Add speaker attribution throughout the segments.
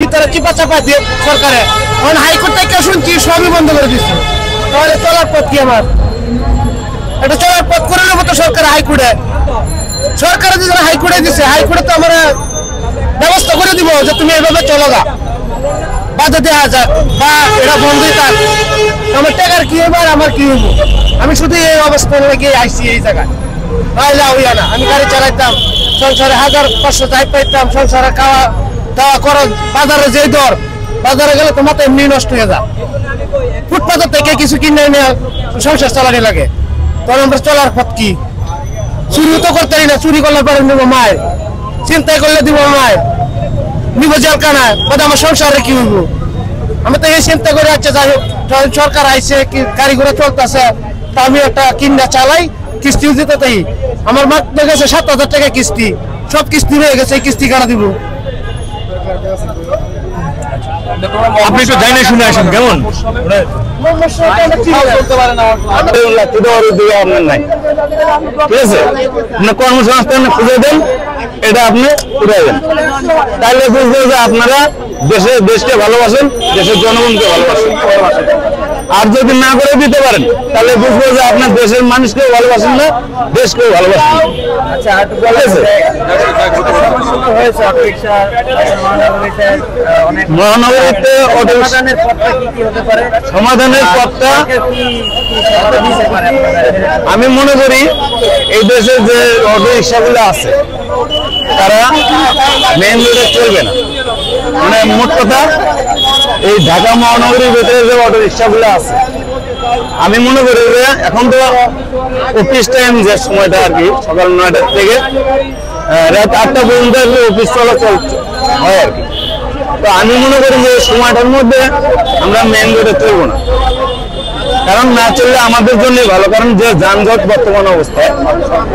Speaker 1: ভিতরে চিপা চাপা দিয়ে সরকারে এখন হাইকোর্ট থেকে শুনছি সবই বন্ধ করে দিচ্ছে। তাহলে চলার পথ কি আমার? এটা চলার পথ করে নেবো তো সরকার হাইকোর্টে। সরকারে যদি হাইকোর্টে দিচ্ছে, হাইকোর্টে তো আমরা ব্যবস্থা করে দিব যে তুমি এভাবে চলো গা, বাধা দেওয়া যাক বা এটা বন্ধই থাক। আমার টাকার কি এবার আমার কি হইব? আমি শুধু এই অবস্থানে গিয়ে আইসি এই জায়গায় হইয়া না। আমি গাড়ি চালাইতাম, সংসারে 1500 যাই পাইতাম, সংসারে খাওয়া দাওয়া করা, বাজারে যে দর, বাজারে গেলে তো মাথা এমনি নষ্ট হয়ে যায়। ফুটপাথের থেকে কিছু কিনে এনে সংসার চালানি লাগে। তখন আমরা চলার পথ কি? চুরিও তো করতে না, চুরি করলে পরে নিব মায়, চিন্তাই করলে দিব মায়, নিব জেলখানায়, আমার সংসারে কি হইব? আমি তো এই চিন্তা করে আচ্ছা যাই হোক সরকার আইসে, গাড়ি ঘোড়া চলতেছে, তা আমি একটা কিনা চালাই, কিস্তি দিতে তাই আমার মাঠ গেছে 7000 টাকা কিস্তি, সব কিস্তি হয়ে গেছে, এই কিস্তি কারা দিব?
Speaker 2: আপনি একটু জানিয়ে শুনে আসেন কেমন নাই, ঠিক আছে? কর্মসংস্থান খুঁজে দেন, এটা আপনি উঠাই দেন, তাহলে বুঝবেন যে আপনারা দেশকে ভালোবাসেন, দেশের জনগণকে ভালোবাসেন। আর যদি না করে দিতে পারেন তাহলে বুঝবো যে আপনার দেশের মানুষকেও ভালোবাসেন না, দেশকেও ভালোবাসেন। মহানগরীতে সমাধানের পথটা আমি মনে করি এই দেশে যে অটো রিক্সাগুলো আছে তারা মেইন রোডে চলবে না। মানে মোট কথা এই ঢাকা মহানগরীর ভেতরে যে অটো রিক্সাগুলো আছে, আমি মনে করি যে এখন তো অফিস টাইম যে সময়টা আর কি সকাল 9টা থেকে রাত 8টা পর্যন্ত অফিস চলাচল হয় আর কি। তো আমি মনে করি যে সময়টার মধ্যে আমরা মেইন রোডে চলবো না, কারণ না চললে আমাদের জন্যই ভালো। কারণ যে যানজট বর্তমান অবস্থায়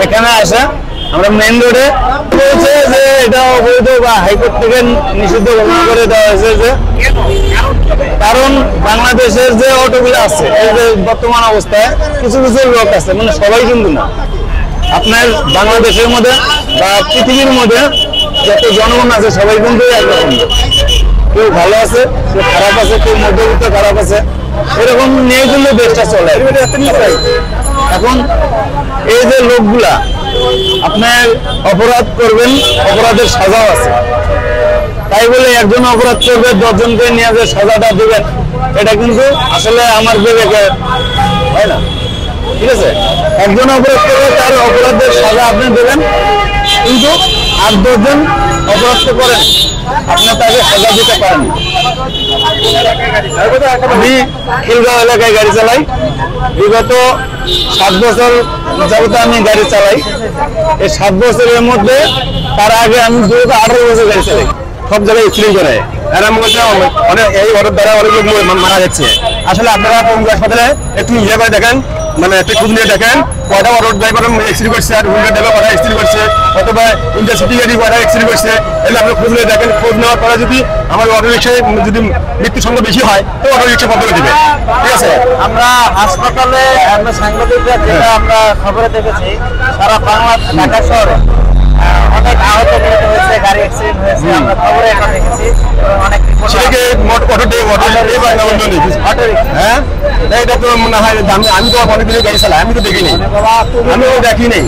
Speaker 2: এখানে আসা, আমরা মেইন রোডে বলছে যে এটা অবৈধ বা হাইকোর্ট থেকে নিষিদ্ধ ঘোষণা করে দেওয়া হয়েছে যে কারণ বাংলাদেশের যে অটোগুলো আছে এই যে বর্তমান অবস্থায় কিছু কিছু লোক আছে, মানে সবাই কিন্তু না, আপনার বাংলাদেশের মধ্যে বা পৃথিবীর মধ্যে যত জনগণ আছে সবাই কিন্তু একরকম, কেউ ভালো আছে, কেউ খারাপ আছে, কেউ মধ্যবিত্ত খারাপ আছে, এরকম নিয়ে কিন্তু দেশটা চলে। এখন এই যে লোকগুলা আপনার অপরাধ করবেন, অপরাধের সাজাও আছে, তাই বলে একজন অপরাধ করবে 10 জনকে নিয়ে যে সাজাটা দেবেন এটা কিন্তু আসলে আমার বিবেকে হয় না, ঠিক আছে? একজন অপরাধ করবে, তার অপরাধের সাজা আপনি দেবেন, কিন্তু 8-10 জন অপরাধ করেন আপনি তাকে সাজা দিতে পারেন। আমি খিলগাঁও এলাকায় গাড়ি চালাই, বিগত 7 বছর যাবত আমি গাড়ি চালাই। এই 7 বছরের মধ্যে তার আগে আমি 18 বছর গাড়ি চালাই, সব জায়গায় অ্যাক্সিডেন্ট করে অনেক, এই অটোর দ্বারা অনেক লোক মারা যাচ্ছে। আসলে আপনারা হাসপাতালে একটু ইয়ে করে দেখেন, মানে একটু খোঁজ নিয়ে দেখেন কয়টা অটো ড্রাইভার অ্যাক্সিডেন্ট করছে, আর হুন্ডার ড্রাইভার কয়টা অ্যাক্সিডেন্ট করছে, অথবা ইন্টারসিটি গাড়ি কয়টা অ্যাক্সিডেন্ট করছে, এগুলো আপনি খোঁজ নিয়ে দেখেন। খোঁজ নেওয়ার পরে যদি আমার অটো রিক্সায় যদি মৃত্যুর সংখ্যা বেশি হয় তো অটো রিক্সা বন্ধ করে দেবে, ঠিক আছে?
Speaker 1: আমরা হাসপাতালে আমরা সাংবাদিকরা যেটা আমরা খবরে দেখেছি, সারা বাংলা ঢাকা শহরে অনেক আহত হয়েছে, গাড়ি অ্যাক্সিডেন্ট হয়েছে, আমরা খবরে এটা দেখেছি। অনেক
Speaker 2: হ্যাঁ, এটা তো মনে হয় আমি তো অনেকদিন গাড়ি চালাই, আমি তো দেখিনি, আমি তো দেখিনি।